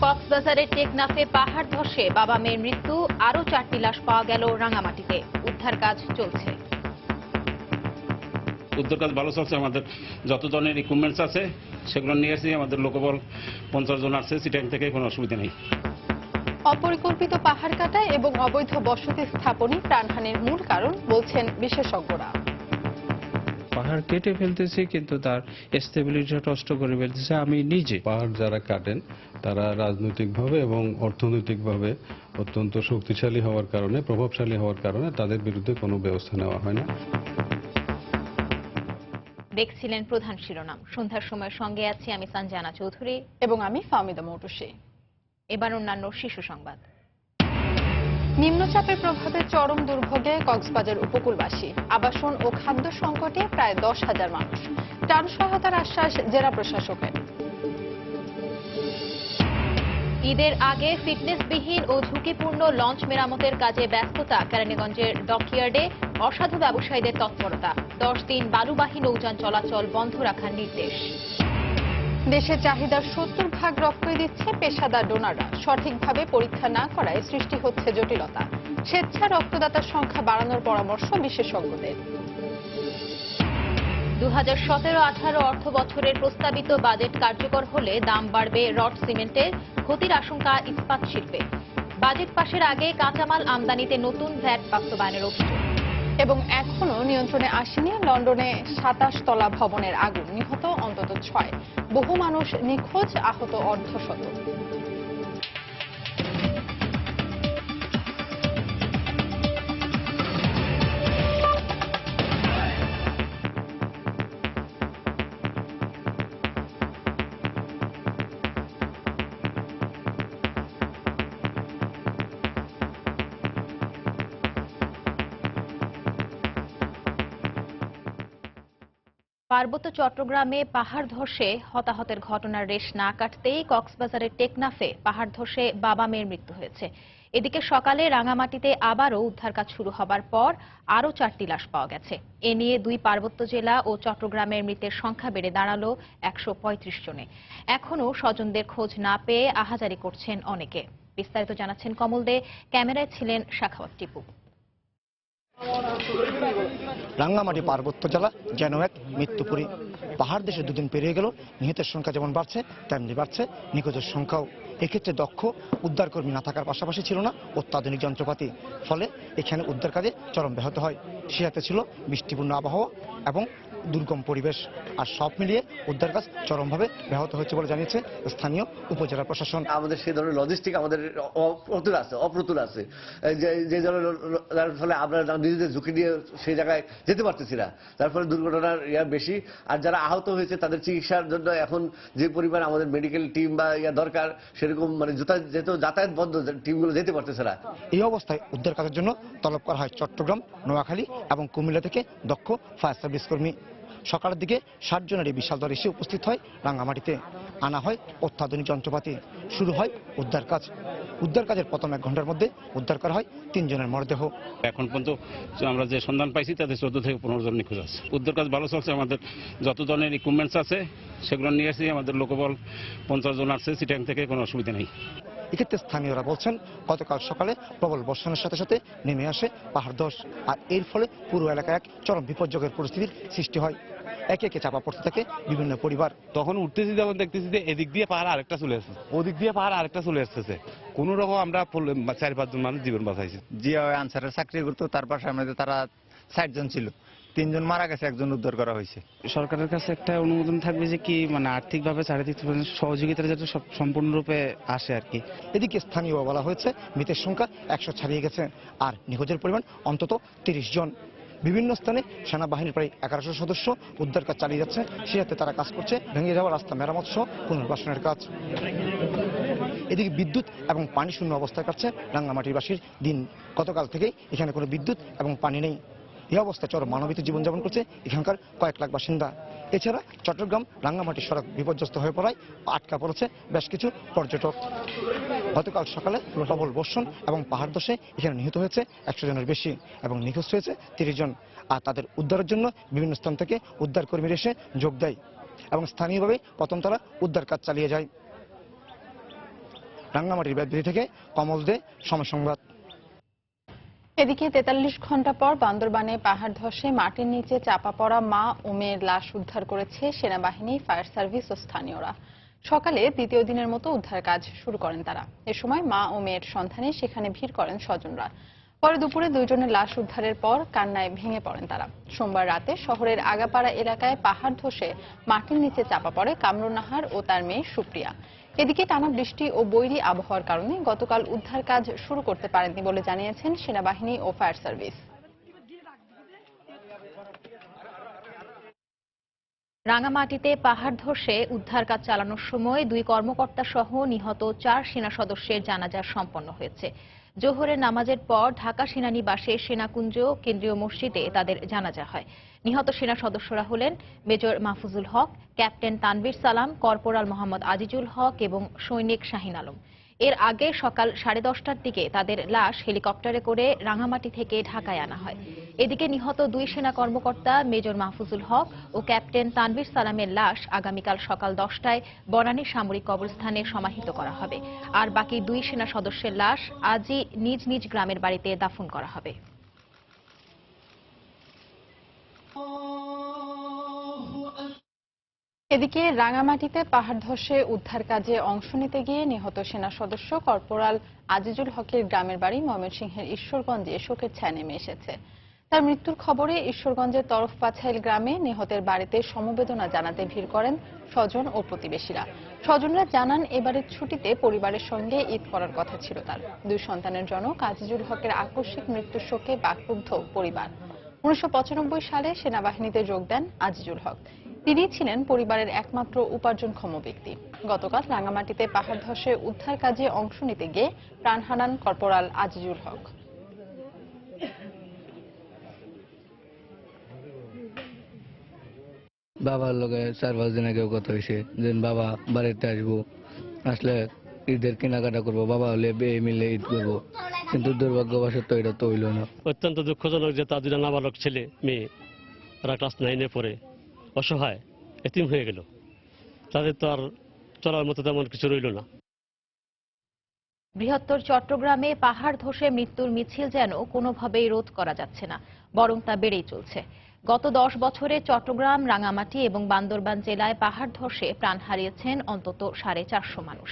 কক্সবাজারের টেকনাফে পাহাড় ধসে বাবা মেয়ের মৃত্যু, আরও 4টি লাশ পাওয়া গেল রাঙামাটিতে। উদ্ধার কাজ চলছে। উদ্ধার কাজ ভালো চলছে। আমাদের যত ধরনের ইকুইপমেন্টস আছে সেগুলো নিয়ে এসেছি। আমাদের লোকবল 50 জন আসছে। সিটাং থেকে কোনো অসুবিধা নেই। অপরিকল্পিত পাহাড় কাটা এবং অবৈধ বসতি স্থাপনই প্রাণহানির মূল কারণ বলছেন বিশেষজ্ঞরা। পাহাড় কেটে ফেলতেছে কিন্তু তার স্টেবিলিটিটা নষ্ট করে ফেলতেছে। আমি নিজে পাহাড় যারা কাটেন তারা রাজনৈতিকভাবে এবং অর্থনৈতিকভাবে অত্যন্ত শক্তিশালী হওয়ার কারণে, প্রভাবশালী হওয়ার কারণে তাদের বিরুদ্ধে কোনো ব্যবস্থা নেওয়া হয় না। দেখছিলেন প্রধান শিরোনাম। সন্ধ্যার সময় সঙ্গে আছি আমি সঞ্জানা চৌধুরী এবং আমি ফাহমিদা মৌটুসী। এবার অন্যান্য শীর্ষ সংবাদ। নিম্নচাপের প্রভাবে চরম দুর্ভোগে কক্সবাজার উপকূলবাসী। আবাসন ও খাদ্য সংকটে প্রায় 10,000 মানুষ। ত্রাণ সহায়তার আশ্বাস জেলা প্রশাসকের। ঈদের আগে ফিটনেসবিহীন ও ঝুঁকিপূর্ণ লঞ্চ মেরামতের কাজে ব্যস্ততা। কেরানীগঞ্জের ডকইয়ার্ডে অসাধু ব্যবসায়ীদের তৎপরতা। 10 দিন বালুবাহী নৌযান চলাচল বন্ধ রাখার নির্দেশ। দেশের চাহিদার 70% রক্তই দিচ্ছে পেশাদার ডোনাররা। সঠিকভাবে পরীক্ষা না করায় সৃষ্টি হচ্ছে জটিলতা। স্বেচ্ছা রক্তদাতার সংখ্যা বাড়ানোর পরামর্শ বিশেষজ্ঞদের। 2017-18 অর্থ বছরের প্রস্তাবিত বাজেট কার্যকর হলে দাম বাড়বে রড সিমেন্টের, ক্ষতির আশঙ্কা ইস্পাত শিল্পে। বাজেট পাশের আগে কাঁচামাল আমদানিতে নতুন ভ্যাট বাস্তবায়নের অভিযোগ। এবং এখনো নিয়ন্ত্রণে আসেনি লন্ডনে 27 তলা ভবনের আগুন। নিহত অন্তত 6। বহু মানুষ নিখোঁজ, আহত অর্ধশত। পার্বত্য চট্টগ্রামে পাহাড় ধসে হতাহতের ঘটনার রেশ না কাটতেই কক্সবাজারের টেকনাফে পাহাড় ধসে বাবা মেয়ের মৃত্যু হয়েছে। এদিকে সকালে রাঙামাটিতে আবারও উদ্ধার কাজ শুরু হবার পর আরও 4টি লাশ পাওয়া গেছে। এ নিয়ে 2 পার্বত্য জেলা ও চট্টগ্রামের মৃতের সংখ্যা বেড়ে দাঁড়ালো 135 জনে। এখনও স্বজনদের খোঁজ না পেয়ে আহাজারি করছেন অনেকে। বিস্তারিত জানাচ্ছেন কমল দে, ক্যামেরায় ছিলেন শাখাওয়াত টিপু। রাঙ্গামাটি পার্বত্য জেলা যেন এক মৃত্যুপুরী। পাহাড় দেশে 2 দিন পেরিয়ে গেল, নিহতের সংখ্যা যেমন বাড়ছে তেমনি বাড়ছে নিখোঁজের সংখ্যাও। এক্ষেত্রে দক্ষ উদ্ধারকর্মী না থাকার পাশাপাশি ছিল না অত্যাধুনিক যন্ত্রপাতি। ফলে এখানে উদ্ধার কাজে চরম ব্যাহত হয়। সে হাতে ছিল বৃষ্টিপূর্ণ আবহাওয়া এবং দুর্গম পরিবেশ। আর সব মিলিয়ে উদ্ধার কাজ চরমভাবে ব্যাহত হচ্ছে বলে জানিয়েছে স্থানীয় উপজেলা প্রশাসন। আমাদের সেই ধরনের লজিস্টিক আমাদের অপ্রতুল আছে, যে যার ফলে আমরা নিজেদের ঝুঁকি নিয়ে সেই জায়গায় যেতে পারতেছি না। তার ফলে দুর্ঘটনার বেশি। আর যারা আহত হয়েছে তাদের চিকিৎসার জন্য এখন যে পরিমাণ আমাদের মেডিকেল টিম বা দরকার, সেরকম মানে যাতায়াত বন্ধ, টিমগুলো যেতে পারতেছে না। এই অবস্থায় উদ্ধার কাজের জন্য তলব করা হয় চট্টগ্রাম, নোয়াখালী এবং কুমিল্লা থেকে দক্ষ ফায়ার সার্ভিস কর্মী। সকালের দিকে 60 জনের এই বিশাল দল এসে উপস্থিত হয় রাঙ্গামাটিতে। আনা হয় অত্যাধুনিক যন্ত্রপাতি। শুরু হয় উদ্ধার কাজ। উদ্ধার কাজের প্রথম 1 ঘন্টার মধ্যে উদ্ধার করা হয় 3 জনের মরদেহ। এখন পর্যন্ত আমরা যে সন্ধান পাইছি তাদের 14 থেকে 15 জন নিখোঁজ আছে। উদ্ধার কাজ ভালো চলছে। আমাদের যত ধরনের ইকুইপমেন্টস আছে সেগুলো নিয়ে এসেছি। আমাদের লোকবল 50 জন আসছে। সিটাং থেকে কোনো অসুবিধা নেই। এক্ষেত্রে স্থানীয়রা বলছেন, গতকাল সকালে প্রবল বর্ষণের সাথে সাথে নেমে আসে পাহাড় ধস। আর এর ফলে পুরো এলাকায় এক চরম বিপর্যয়ের পরিস্থিতির সৃষ্টি হয়। একে একে চাপা পড়তে থাকে বিভিন্ন পরিবার। তখন উঠতেছি যখন দেখতেছি যে এদিক দিয়ে পাহাড় আরেকটা চলে আসছে, ওদিক দিয়ে পাহাড় আরেকটা চলে আসতেছে। কোন রকম আমরা 4-5 জন মানুষ জীবন বাঁচাইছি। জিয়া আনসারের চাকরি করতো, তার পাশে আমাদের তারা 60 জন ছিল। 3 জন মারা গেছে, 1 জন উদ্ধার করা হয়েছে। সরকারের কাছে একটা অনুমোদন থাকবে যে কি মানে আর্থিকভাবে চারিদিক সহযোগিতা যাতে সম্পূর্ণরূপে আসে আর কি। এদিকে স্থানীয় বলা হয়েছে মৃতের সংখ্যা 100 ছাড়িয়ে গেছে আর নিখোঁজের পরিমাণ অন্তত 30 জন। বিভিন্ন স্থানে সেনাবাহিনীর প্রায় 1100 সদস্য উদ্ধার কাজ চালিয়ে যাচ্ছে। সে হাতে তারা কাজ করছে ভেঙে যাওয়া রাস্তা মেরামত সহ পুনর্বাসনের কাজ। এদিকে বিদ্যুৎ এবং পানি শূন্য অবস্থায় কাটছে রাঙ্গামাটিবাসীর দিন। গতকাল থেকেই এখানে কোনো বিদ্যুৎ এবং পানি নেই। এই অবস্থায় চরম মানবিক জীবনযাপন করছে এখানকার কয়েক লাখ বাসিন্দা। এছাড়া চট্টগ্রাম রাঙ্গামাটি সড়ক বিপর্যস্ত হয়ে পড়ায় আটকা পড়েছে বেশ কিছু পর্যটক। গতকাল সকালে প্রবল বর্ষণ এবং পাহাড় ধসে এখানে নিহত হয়েছে 100 জনের বেশি এবং নিখোঁজ হয়েছে 30 জন। আর তাদের উদ্ধারের জন্য বিভিন্ন স্থান থেকে উদ্ধার কর্মীরা এসে যোগ দেয় এবং স্থানীয়ভাবে প্রথম তারা উদ্ধার কাজ চালিয়ে যায়। রাঙ্গামাটির ব্যাপী থেকে কমল দে, সময় সংবাদ। এদিকে 43 ঘন্টা পর বান্দরবানে পাহাড় ধসে মাটির নিচে চাপা পড়া মা ও মেয়ের লাশ উদ্ধার করেছে সেনাবাহিনী, ফায়ার সার্ভিস ও স্থানীয়রা। সকালে দ্বিতীয় দিনের মতো উদ্ধার কাজ শুরু করেন তারা। এ সময় মা ও মেয়ের সন্ধানে সেখানে ভিড় করেন স্বজনরা। পরে দুপুরে দুইজনের লাশ উদ্ধারের পর কান্নায় ভেঙে পড়েন তারা। সোমবার রাতে শহরের আগাপাড়া এলাকায় পাহাড় ধসে মাটির নিচে চাপা পড়ে কামরুন নাহার ও তার মেয়ে সুপ্রিয়া। এদিকে টানা বৃষ্টি ও বৈরী আবহাওয়ার কারণে গতকাল উদ্ধার কাজ শুরু করতে পারেননি বলে জানিয়েছেন সেনাবাহিনী ও ফায়ার সার্ভিস। রাঙামাটিতে পাহাড় ধসে উদ্ধার কাজ চালানোর সময় 2 কর্মকর্তা সহ নিহত 4 সেনা সদস্যের জানাজা সম্পন্ন হয়েছে। জোহরের নামাজের পর ঢাকা সেনানিবাসে সেনাকুঞ্জ কেন্দ্রীয় মসজিদে তাদের জানাজা হয়। নিহত সেনা সদস্যরা হলেন মেজর মাহফুজুল হক, ক্যাপ্টেন তানভীর সালাম, কর্পোরাল মোহাম্মদ আজিজুল হক এবং সৈনিক শাহিন আলম। এর আগে সকাল 10:30টার দিকে তাদের লাশ হেলিকপ্টারে করে রাঙামাটি থেকে ঢাকায় আনা হয়। এদিকে নিহত 2 সেনা কর্মকর্তা মেজর মাহফুজুল হক ও ক্যাপ্টেন তানভীর সালামের লাশ আগামীকাল সকাল 10টায় বনানী সামরিক কবরস্থানে সমাহিত করা হবে। আর বাকি 2 সেনা সদস্যের লাশ আজই নিজ নিজ গ্রামের বাড়িতে দাফন করা হবে। এদিকে রাঙামাটিতে পাহাড় ধসে উদ্ধার কাজে অংশ নিতে গিয়ে নিহত সেনা সদস্য কর্পোরাল আজিজুল হকের গ্রামের বাড়ি ময়মনসিংহের ঈশ্বরগঞ্জে শোকের ছায়া নেমে এসেছে। তার মৃত্যুর খবরে ঈশ্বরগঞ্জের তরফপাছাইল গ্রামে নিহতের বাড়িতে সমবেদনা জানাতে ভিড় করেন স্বজন ও প্রতিবেশীরা। স্বজনরা জানান, এবারের ছুটিতে পরিবারের সঙ্গে ঈদ করার কথা ছিল তার। 2 সন্তানের জনক আজিজুল হকের আকস্মিক মৃত্যুর শোকে বাকরুদ্ধ পরিবার। 1995 সালে সেনাবাহিনীতে যোগ দেন আজিজুল হক। তিনি ছিলেন পরিবারের একমাত্র উপার্জনক্ষম ব্যক্তি। গতকাল রাঙামাটিতে পাহাড় ধসে উদ্ধার কাজে অংশ নিতে গিয়ে প্রাণ হারান কর্পোরাল আজিজুল হক। বাবার লগে 4-5 দিন আগেও কথা হয়েছে যে বাবা বাড়িতে আসবো, আসলে ঈদের কেনাকাটা করবো, বাবা হলে মিলে ঈদ করবো, কিন্তু দুর্ভাগ্যবশত এটা তো হইল না। অত্যন্ত দুঃখজনক যে তার 2 নাবালক ছেলে মেয়ে, তারা ক্লাস 9-এ পড়ে অসহায় এতিম হয়ে গেল। তাদের তো আর চলার মতো তেমন কিছু রইল না। বৃহত্তর চট্টগ্রামে পাহাড় ধসে মৃত্যুর মিছিল যেন কোনোভাবেই রোধ করা যাচ্ছে না, বরং তা বেড়েই চলছে। গত 10 বছরে চট্টগ্রাম, রাঙামাটি এবং বান্দরবান জেলায় পাহাড় ধসে প্রাণ হারিয়েছেন অন্তত 450 মানুষ।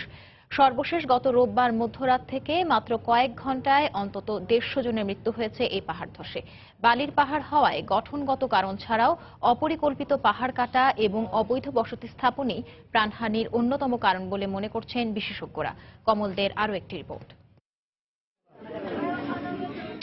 সর্বশেষ গত রোববার মধ্যরাত থেকে মাত্র কয়েক ঘন্টায় অন্তত 150 জনের মৃত্যু হয়েছে এই পাহাড় ধসে। বালির পাহাড় হওয়ায় গঠনগত কারণ ছাড়াও অপরিকল্পিত পাহাড় কাটা এবং অবৈধ বসতি স্থাপনই প্রাণহানির অন্যতম কারণ বলে মনে করছেন বিশেষজ্ঞরা। কমলদের আরও একটি রিপোর্ট।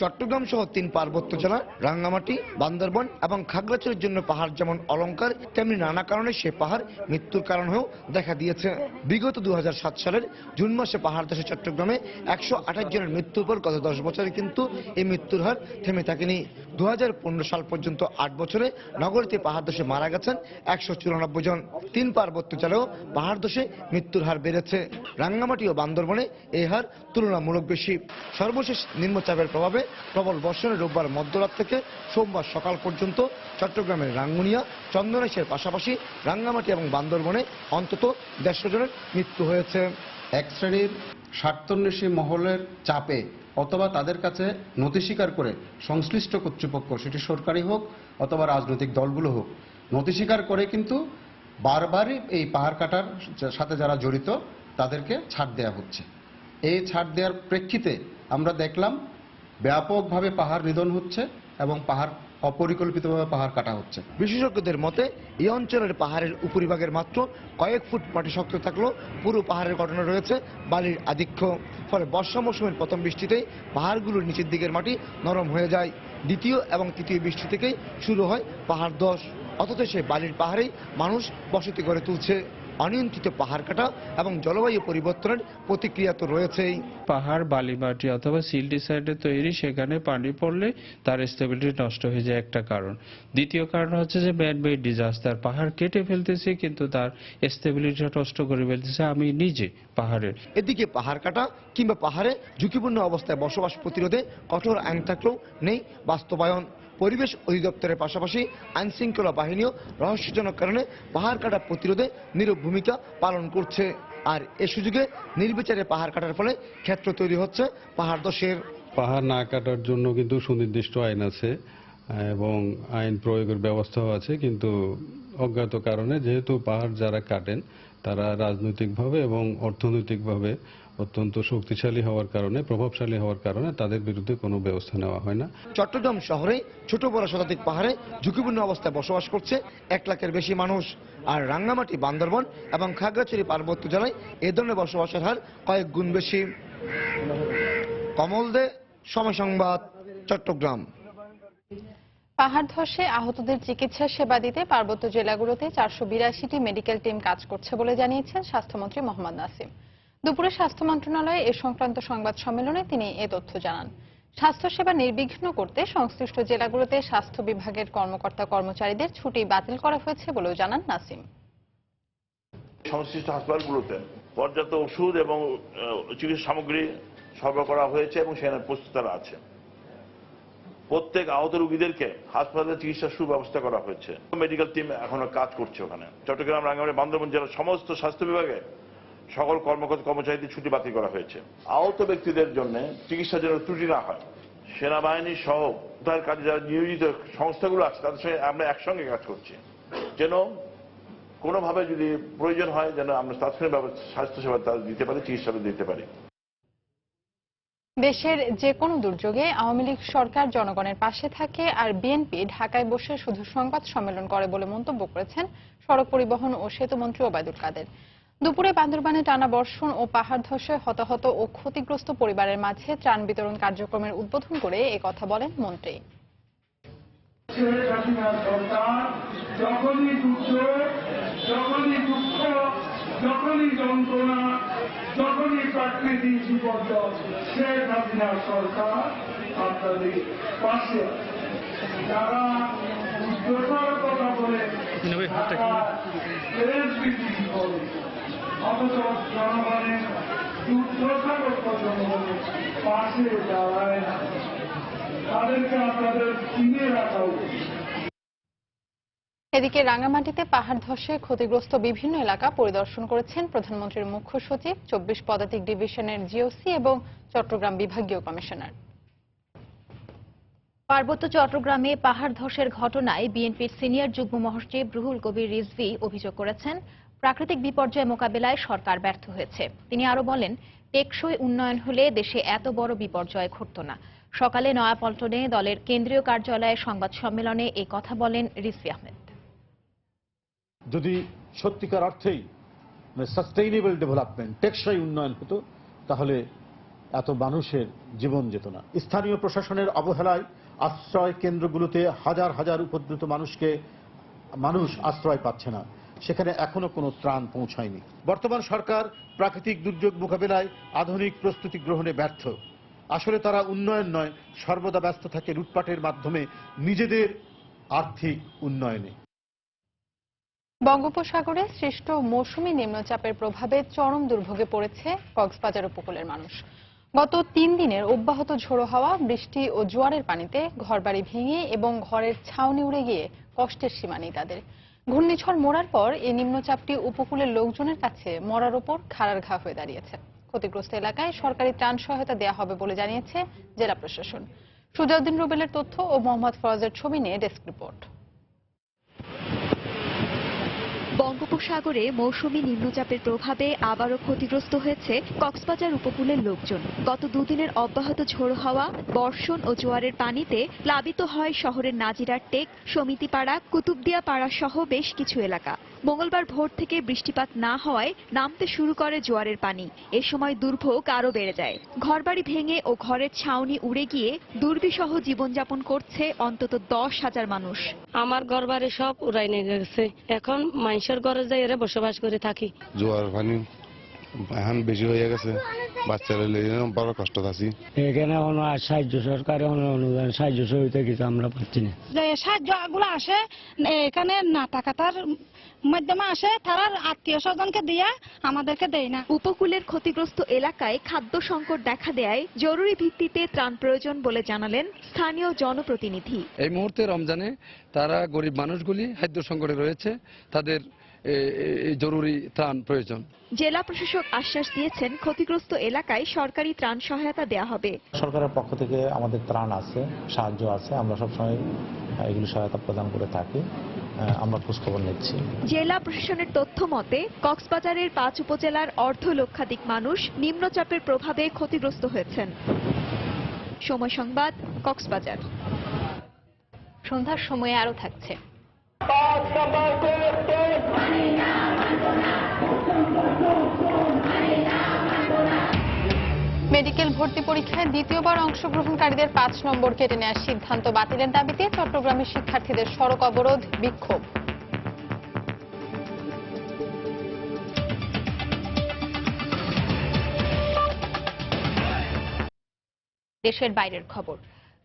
চট্টগ্রাম সহ 3 পার্বত্য জেলা রাঙ্গামাটি, বান্দরবান এবং খাগড়াছড়ির জন্য পাহাড় যেমন অলংকার, তেমনি নানা কারণে সে পাহাড় মৃত্যুর কারণ হয়েও দেখা দিয়েছে। বিগত 2007 সালের জুন মাসে পাহাড় ধসে চট্টগ্রামে 128 জনের মৃত্যুর পর গত 10 বছরে কিন্তু এই মৃত্যুর হার থেমে থাকেনি। 2015 সাল পর্যন্ত 8 বছরে নগরীতে পাহাড় ধসে মারা গেছেন 194 জন। 3 পার্বত্য জেলায়ও পাহাড় ধসে মৃত্যুর হার বেড়েছে। রাঙ্গামাটি ও বান্দরবানে এই হার তুলনামূলক বেশি। সর্বশেষ নিম্নচাপের প্রভাবে প্রবল বর্ষণে রোববার মধ্যরাত থেকে সোমবার সকাল পর্যন্ত চট্টগ্রামের রাঙ্গুনিয়া, চন্দনেশের পাশাপাশি রাঙ্গামাটি এবং বান্দরবনে অন্তত 150 জনের মৃত্যু হয়েছে। এক শ্রেণীর স্বার্থান্বেষী মহলের চাপে অথবা তাদের কাছে নথি স্বীকার করে সংশ্লিষ্ট কর্তৃপক্ষ, সেটি সরকারি হোক অথবা রাজনৈতিক দলগুলো হোক, নথি স্বীকার করে কিন্তু বারবারই এই পাহাড় কাটার সাথে যারা জড়িত তাদেরকে ছাড় দেওয়া হচ্ছে। এই ছাড় দেওয়ার প্রেক্ষিতে আমরা দেখলাম ব্যাপকভাবে পাহাড় নিধন হচ্ছে এবং পাহাড় অপরিকল্পিতভাবে পাহাড় কাটা হচ্ছে। বিশেষজ্ঞদের মতে এই অঞ্চলের পাহাড়ের উপরিভাগের মাত্র কয়েক ফুট মাটি শক্ত থাকলেও পুরো পাহাড়ের ঘটনা রয়েছে বালির আধিক্য। ফলে বর্ষা মৌসুমের প্রথম বৃষ্টিতেই পাহাড়গুলোর নিচের দিকের মাটি নরম হয়ে যায়। দ্বিতীয় এবং তৃতীয় বৃষ্টি থেকেই শুরু হয় পাহাড় ধস। অথচ সেই বালির পাহাড়েই মানুষ বসতি গড়ে তুলছে। অনিয়ন্ত্রিত পাহাড় কাটা এবং জলবায়ু পরিবর্তনের প্রতিক্রিয়া তো রয়েছেই। পাহাড় বালি মাটি অথবা সিল্টি সাইডে তৈরি, সেখানে পানি পড়লে তার স্টেবিলিটি নষ্ট হয়ে যায় একটা কারণ। দ্বিতীয় কারণ হচ্ছে যে ম্যান মেড ডিজাস্টার, পাহাড় কেটে ফেলতেছে কিন্তু তার স্টেবিলিটি নষ্ট করে ফেলতেছে আমি নিজে পাহাড়ের। এদিকে পাহাড় কাটা কিংবা পাহাড়ে ঝুঁকিপূর্ণ অবস্থায় বসবাস প্রতিরোধে কঠোর আইন থাকলেও নেই বাস্তবায়ন। পরিবেশ অধিদপ্তরের পাশাপাশি আইনশৃঙ্খলা বাহিনীও রহস্যজনক কারণে পাহাড় কাটা প্রতিরোধে নীরব ভূমিকা পালন করছে। আর এ সুযোগে নির্বিচারে পাহাড় কাটার ফলে ক্ষেত্র তৈরি হচ্ছে পাহাড় ধসের। পাহাড় না কাটার জন্য কিন্তু সুনির্দিষ্ট আইন আছে এবং আইন প্রয়োগের ব্যবস্থাও আছে, কিন্তু অজ্ঞাত কারণে যেহেতু পাহাড় যারা কাটেন তারা রাজনৈতিকভাবে এবং অর্থনৈতিকভাবে অত্যন্ত শক্তিশালী হওয়ার কারণে, প্রভাবশালী হওয়ার কারণে তাদের বিরুদ্ধে কোনো ব্যবস্থা নেওয়া হয় না। চট্টগ্রাম শহরে ছোট বড় শতাধিক পাহাড়ে ঝুঁকিপূর্ণ অবস্থায় বসবাস করছে 1 লাখের বেশি মানুষ। আর রাঙ্গামাটি, বান্দরবান এবং খাগড়াছড়ি পার্বত্য জেলায় এ ধরনের বসবাসের হার কয়েক গুণ বেশি। কমল দে, সময় সংবাদ, চট্টগ্রাম। পাহাড় ধসে আহতদের চিকিৎসা সেবা দিতে পার্বত্য জেলাগুলোতে 482টি মেডিকেল টিম কাজ করছে বলে জানিয়েছেন স্বাস্থ্যমন্ত্রী মোহাম্মদ নাসিম। দুপুরে স্বাস্থ্য মন্ত্রণালয়ে এ সংক্রান্ত সংবাদ সম্মেলনে তিনি এ তথ্য জানান। স্বাস্থ্যসেবা নির্বিঘ্ন করতে সংশ্লিষ্ট জেলাগুলোতে স্বাস্থ্য বিভাগের কর্মকর্তা কর্মচারীদের ছুটি বাতিল করা হয়েছে বলেও জানান নাসিম। সংশ্লিষ্ট হাসপাতালগুলোতে পর্যাপ্ত ওষুধ এবং চিকিৎসা সামগ্রী সরবরাহ করা হয়েছে এবং সেখানে প্রস্তুতরা আছে। প্রত্যেক আহত রোগীদেরকে হাসপাতালে চিকিৎসার সুব্যবস্থা করা হয়েছে। মেডিকেল টিম এখনো কাজ করছে ওখানে। চট্টগ্রাম, রাঙ্গামাটি, বান্দরবান জেলার সমস্ত স্বাস্থ্য বিভাগে সকল কর্মকর্তা কর্মচারীদের ছুটি বাতিল করা হয়েছে। আহত ব্যক্তিদের জন্য চিকিৎসা যেন ত্রুটি না হয়, সেনাবাহিনী সহ তার কাজে যারা নিয়োজিত সংস্থাগুলো আছে তাদের সঙ্গে আমরা একসঙ্গে কাজ করছি, যেন কোনোভাবে যদি প্রয়োজন হয় যেন আমরা তাৎক্ষণিক স্বাস্থ্যসেবা দিতে পারি, চিকিৎসা দিতে পারি। দেশের যে কোনো দুর্যোগে আওয়ামী লীগ সরকার জনগণের পাশে থাকে, আর বিএনপি ঢাকায় বসে শুধু সংবাদ সম্মেলন করে বলে মন্তব্য করেছেন সড়ক পরিবহন ও সেতু মন্ত্রী ওবায়দুল কাদের। দুপুরে বান্দরবানে টানা বর্ষণ ও পাহাড় ধসে হতাহত ও ক্ষতিগ্রস্ত পরিবারের মাঝে ত্রাণ বিতরণ কার্যক্রমের উদ্বোধন করে এ কথা বলেন মন্ত্রী। যখনই দুর্যোগ, যখনই দুঃখ, যখনই যন্ত্রণা, যখনই প্রাকৃতিক বিপর্যয়, শেখ হাসিনা সরকার আপনাদের পাশে। যারা দুর্যোগের কথা বলে অথচ জনগণের দুর্যোগগ্রস্ত জনগণের পাশে দাঁড়ায় না, তাদেরকে আপনাদের চিনে রাখা উচিত। এদিকে রাঙ্গামাটিতে পাহাড় ধসে ক্ষতিগ্রস্ত বিভিন্ন এলাকা পরিদর্শন করেছেন প্রধানমন্ত্রীর মুখ্য সচিব, 24 পদাতিক ডিভিশনের জিওসি এবং চট্টগ্রাম বিভাগীয় কমিশনার। পার্বত্য চট্টগ্রামে পাহাড় ধসের ঘটনায় বিএনপির সিনিয়র যুগ্ম মহাসচিব রুহুল কবির রিজভী অভিযোগ করেছেন, প্রাকৃতিক বিপর্যয় মোকাবিলায় সরকার ব্যর্থ হয়েছে। তিনি আরো বলেন, টেকসই উন্নয়ন হলে দেশে এত বড় বিপর্যয় ঘটত না। সকালে নয়াপল্টনে দলের কেন্দ্রীয় কার্যালয়ে সংবাদ সম্মেলনে এই কথা বলেন রিজভী আহমেদ। যদি সত্যিকার অর্থেই সাস্টেইনেবল ডেভেলপমেন্ট, টেকসই উন্নয়ন হতো, তাহলে এত মানুষের জীবন যেত না। স্থানীয় প্রশাসনের অবহেলায় আশ্রয় কেন্দ্রগুলোতে হাজার হাজার উপদ্রুত মানুষ আশ্রয় পাচ্ছে না, সেখানে এখনো কোনো ত্রাণ পৌঁছায়নি। বর্তমান সরকার প্রাকৃতিক দুর্যোগ মোকাবিলায় আধুনিক প্রস্তুতি গ্রহণে ব্যর্থ। আসলে তারা উন্নয়ন নয়, সর্বদা ব্যস্ত থাকে লুটপাটের মাধ্যমে নিজেদের আর্থিক উন্নয়নে। বঙ্গোপসাগরে সৃষ্ট মৌসুমী নিম্নচাপের প্রভাবে চরম দুর্ভোগে পড়েছে কক্সবাজার উপকূলের মানুষ। গত 3 দিনের অব্যাহত ঝোড়ো হাওয়া, বৃষ্টি ও জোয়ারের পানিতে ঘরবাড়ি ভেঙে এবং ঘরের ছাউনি উড়ে গিয়ে কষ্টের সীমা নেই তাদের। ঘূর্ণিঝড় মোড়ার পর এই নিম্নচাপটি উপকূলের লোকজনের কাছে মরার ওপর খাড়ার ঘা হয়ে দাঁড়িয়েছে। ক্ষতিগ্রস্ত এলাকায় সরকারি ত্রাণ সহায়তা দেওয়া হবে বলে জানিয়েছে জেলা প্রশাসন। সুজাউদ্দিন রুবেলের তথ্য ও মোহাম্মদ ফরাজের ছবি নিয়ে ডেস্ক রিপোর্ট। বঙ্গোপসাগরে মৌসুমী নিম্নচাপের প্রভাবে আবারও ক্ষতিগ্রস্ত হয়েছে কক্সবাজার উপকূলের লোকজন। গত 2 দিনের অব্যাহত ঝোড়ো হাওয়া, বর্ষণ ও জোয়ারের পানিতে প্লাবিত হয় শহরের নাজিরার টেক, সমিতিপাড়া, কুতুবদিয়া পাড়া সহ বেশ কিছু এলাকা। মঙ্গলবার ভোর থেকে বৃষ্টিপাত না হওয়ায় নামতে শুরু করে জোয়ারের পানি। এ সময় দুর্ভোগ আরও বেড়ে যায়। ঘরবাড়ি ভেঙে ও ঘরের ছাউনি উড়ে গিয়ে দুর্বিষহ জীবনযাপন করছে অন্তত 10,000 মানুষ। আমার ঘরবাড়ি সব উড়াই নিয়ে গেছে, এখন মানুষের ঘরে যাই এরা বসবাস করে থাকি। জোয়ার পানি এখন বেশি হয়ে গেছে, বাচ্চারা বড় কষ্ট আছি। এখানে সাহায্য সরকারের অনুদান সাহায্য সহযোগিতা কিছু আমরা পাচ্ছি না। যে সাহায্যগুলো আসে এখানে নাতা কাটার মাধ্যমে আসে, তারা আত্মীয় স্বজনকে দিয়ে আমাদেরকে দেয় না। উপকূলের ক্ষতিগ্রস্ত এলাকায় খাদ্য সংকট দেখা দেয় জরুরি ভিত্তিতে ত্রাণ প্রয়োজন বলে জানালেন স্থানীয় জনপ্রতিনিধি। এই মুহূর্তে রমজানে তারা গরিব মানুষগুলি খাদ্য সংকটে রয়েছে, তাদের জরুরি ত্রাণ প্রয়োজন। জেলা প্রশাসক আশ্বাস দিয়েছেন ক্ষতিগ্রস্ত এলাকায় সরকারি ত্রাণ সহায়তা দেওয়া হবে। সরকারের পক্ষ থেকে আমাদের ত্রাণ আছে, সাহায্য আছে, আমরা সবসময় এগুলো সহায়তা প্রদান করে থাকি। আমরা খোঁজখবর নিচ্ছি। জেলা প্রশাসনের তথ্য মতে কক্সবাজারের ৫ উপজেলার অর্ধলক্ষাধিক মানুষ নিম্নচাপের প্রভাবে ক্ষতিগ্রস্ত হয়েছেন। সময় সংবাদ, কক্সবাজার। সন্ধ্যার সময়ে আরো থাকছে। মেডিকেল ভর্তি পরীক্ষায় দ্বিতীয়বার অংশগ্রহণকারীদের ৫ নম্বর কেটে নেওয়ার সিদ্ধান্ত বাতিলের দাবিতে চট্টগ্রামের শিক্ষার্থীদের সড়ক অবরোধ, বিক্ষোভ। দেশের বাইরের খবর।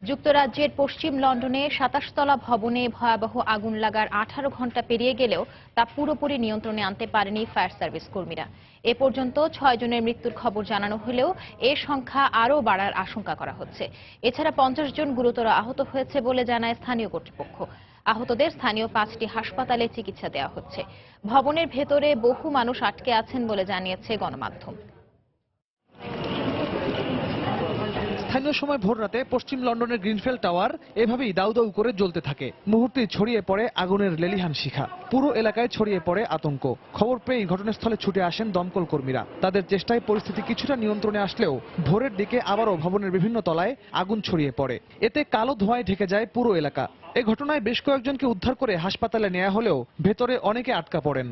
যুক্তরাজ্যের পশ্চিম লন্ডনে ২৭ তলা ভবনে ভয়াবহ আগুন লাগার ১৮ ঘণ্টা পেরিয়ে গেলেও তা পুরোপুরি নিয়ন্ত্রণে আনতে পারেনি ফায়ার সার্ভিস কর্মীরা। এ পর্যন্ত ৬ জনের মৃত্যুর খবর জানানো হলেও এ সংখ্যা আরও বাড়ার আশঙ্কা করা হচ্ছে। এছাড়া ৫০ জন গুরুতর আহত হয়েছে বলে জানায় স্থানীয় কর্তৃপক্ষ। আহতদের স্থানীয় ৫টি হাসপাতালে চিকিৎসা দেওয়া হচ্ছে। ভবনের ভেতরে বহু মানুষ আটকে আছেন বলে জানিয়েছে গণমাধ্যম। স্থানীয় সময় ভোররাতে পশ্চিম লন্ডনের গ্রিনফিল্ড টাওয়ার এভাবেই দাউ দাউ করে জ্বলতে থাকে। মুহূর্তেই ছড়িয়ে পড়ে আগুনের লেলিহান শিখা। পুরো এলাকায় ছড়িয়ে পড়ে আতঙ্ক। খবর পেয়ে ঘটনাস্থলে ছুটে আসেন দমকল কর্মীরা। তাদের চেষ্টায় পরিস্থিতি কিছুটা নিয়ন্ত্রণে আসলেও ভোরের দিকে আবারও ভবনের বিভিন্ন তলায় আগুন ছড়িয়ে পড়ে। এতে কালো ধোঁয়ায় ঢেকে যায় পুরো এলাকা। এ ঘটনায় বেশ কয়েকজনকে উদ্ধার করে হাসপাতালে নেওয়া হলেও ভেতরে অনেকে আটকা পড়েন।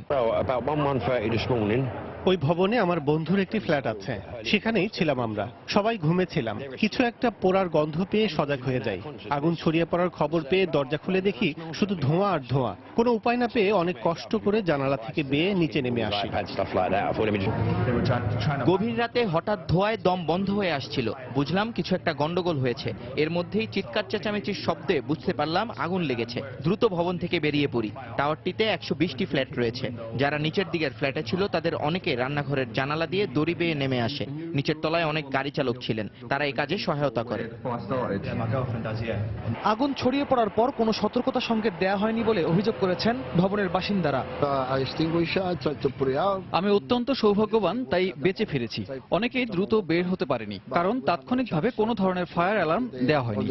ওই ভবনে আমার বন্ধুর একটি ফ্ল্যাট আছে, সেখানেই ছিলাম আমরা। সবাই ঘুমেছিলাম। কিছু একটা পোড়ার গন্ধ পেয়ে সজাগ হয়ে যাই। আগুন ছড়িয়ে পড়ার খবর পেয়ে দরজা খুলে দেখি শুধু ধোঁয়া আর ধোঁয়া। কোনো উপায় না পেয়ে অনেক কষ্ট করে জানালা থেকে বেয়ে নিচে নেমে আসি। গভীর রাতে হঠাৎ ধোঁয়ায় দম বন্ধ হয়ে আসছিল। বুঝলাম কিছু একটা গন্ডগোল হয়েছে। এর মধ্যেই চিৎকার চেঁচামেচির শব্দে বুঝতে পারলাম আগুন লেগেছে। দ্রুত ভবন থেকে বেরিয়ে পড়ি। টাওয়ারটিতে ১২০টি ফ্ল্যাট রয়েছে। যারা নিচের দিকের ফ্ল্যাটে ছিল তাদের অনেকে রান্নাঘরের জানালা দিয়ে দড়ি বেয়ে নেমে আসে। নিচের তলায় অনেক গাড়ি চালক ছিলেন, তারা এই কাজে সহায়তা করে। আগুন ছড়িয়ে পড়ার পর কোনো সতর্কতা সংকেত দেয়া হয়নি বলে অভিযোগ করেছেন ভবনের বাসিন্দারা। আমি অত্যন্ত সৌভাগ্যবান, তাই বেঁচে ফিরেছি। অনেকেই দ্রুত বের হতে পারেনি, কারণ তাৎক্ষণিকভাবে কোনো ধরনের ফায়ার অ্যালার্ম দেওয়া হয়নি।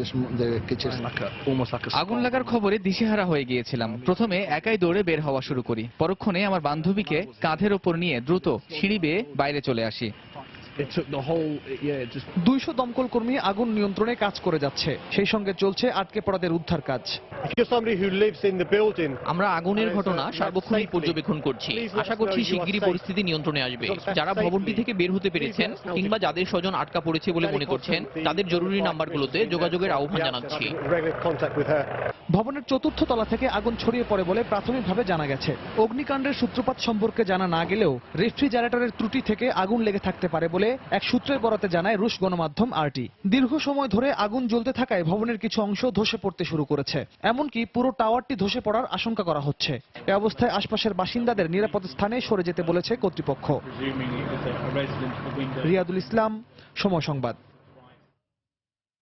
আগুন লাগার খবরে দিশেহারা হয়ে গিয়েছিলাম। প্রথমে একাই দৌড়ে বের হওয়া শুরু করি। পরক্ষণে আমার বান্ধবীকে কাঁধের ওপর নিয়ে দ্রুত সিঁড়ি বেয়ে বাইরে চলে আসি। ২০০ দমকল কর্মী আগুন নিয়ন্ত্রণে কাজ করে যাচ্ছে। সেই সঙ্গে চলছে আটকে পড়াদের উদ্ধার কাজ। আমরা আগুনের ঘটনা সার্বক্ষণিক পর্যবেক্ষণ করছি। আশা করছি শিগগিরই পরিস্থিতি নিয়ন্ত্রণে আসবে। যারা ভবনটি থেকে বের হতে পেরেছেন কিংবা যাদের স্বজন আটকা পড়েছে বলে মনে করছেন তাদের জরুরি নাম্বারগুলোতে যোগাযোগের আহ্বান জানাচ্ছি। ভবনের ৪র্থ তলা থেকে আগুন ছড়িয়ে পড়ে বলে প্রাথমিকভাবে জানা গেছে। অগ্নিকাণ্ডের সূত্রপাত সম্পর্কে জানা না গেলেও রেফ্রিজারেটরের ত্রুটি থেকে আগুন লেগে থাকতে পারে বলে এক সূত্রের বরাতে জানায় রুশ গণমাধ্যম আরটি। দীর্ঘ সময় ধরে আগুন জ্বলতে থাকায় ভবনের কিছু অংশ ধসে পড়তে শুরু করেছে। এমনকি পুরো টাওয়ারটি ধসে পড়ার আশঙ্কা করা হচ্ছে। এ অবস্থায় আশপাশের বাসিন্দাদের নিরাপদ স্থানে সরে যেতে বলেছে কর্তৃপক্ষ। রিয়াদুল ইসলাম, সময় সংবাদ।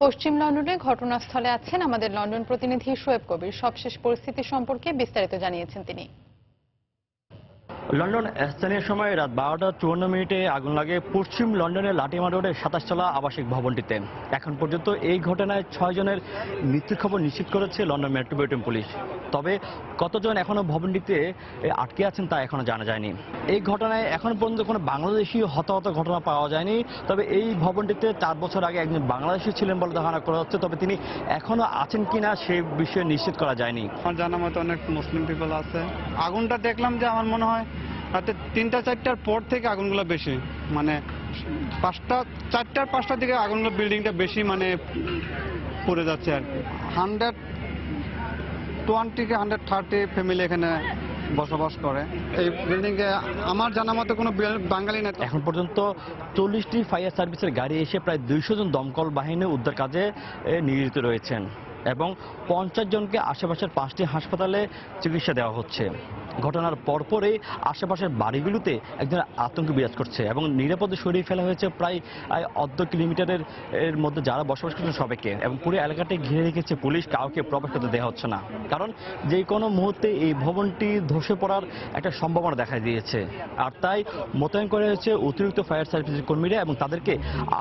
পশ্চিম লন্ডনে ঘটনাস্থলে আছেন আমাদের লন্ডন প্রতিনিধি শোয়েব কবির। সবশেষ পরিস্থিতি সম্পর্কে বিস্তারিত জানিয়েছেন তিনি। লন্ডন স্থানীয় সময় রাত ১২টা ৫৪ আগুন লাগে পশ্চিম লন্ডনের লাটিমা রোডের ২৭ তলা আবাসিক ভবনটিতে। এখন পর্যন্ত এই ঘটনায় ৬ জনের মৃত্যুর খবর নিশ্চিত করেছে লন্ডন মেট্রোপলিটন পুলিশ। তবে কতজন এখনো ভবনটিতে আটকে আছেন তা এখনো জানা যায়নি। এই ঘটনায় এখন পর্যন্ত কোনো বাংলাদেশি হতাহত ঘটনা পাওয়া যায়নি। তবে এই ভবনটিতে ৪ বছর আগে একজন বাংলাদেশি ছিলেন বলে ধারণা করা হচ্ছে। তবে তিনি এখনো আছেন কিনা সে বিষয়ে নিশ্চিত করা যায়নি। আমার জানা মতো অনেক মুসলিম পিপল আছে। আগুনটা দেখলাম যে আমার মনে হয় রাতে ৩টা ৪টার পর থেকে আগুনগুলো বেশি, মানে ৪টার ৫টার দিকে আগুনগুলো বিল্ডিংটা বেশি মানে পড়ে যাচ্ছে আর কি। 120 থেকে 130 ফ্যামিলি এখানে বসবাস করে এই বিল্ডিংয়ে। আমার জানা মতো কোনো বাঙালি নেই। এখন পর্যন্ত ৪০টি ফায়ার সার্ভিসের গাড়ি এসে প্রায় ২০০ জন দমকল বাহিনী উদ্ধার কাজে নিয়োজিত রয়েছেন এবং ৫০ জনকে আশেপাশের 5টি হাসপাতালে চিকিৎসা দেওয়া হচ্ছে। ঘটনার পরপরই আশেপাশের বাড়িগুলোতে একজন আতঙ্ক বিরাজ করছে এবং নিরাপদে সরিয়ে ফেলা হয়েছে প্রায় অর্ধ কিলোমিটারের মধ্যে যারা বসবাস করছেন সবাইকে, এবং পুরো এলাকাটি ঘিরে রেখেছে পুলিশ, কাউকে প্রবেশ করতে দেওয়া হচ্ছে না, কারণ যে কোনো মুহূর্তে এই ভবনটি ধসে পড়ার একটা সম্ভাবনা দেখা দিয়েছে। আর তাই মোতায়েন করা হয়েছে অতিরিক্ত ফায়ার সার্ভিসের কর্মীরা এবং তাদেরকে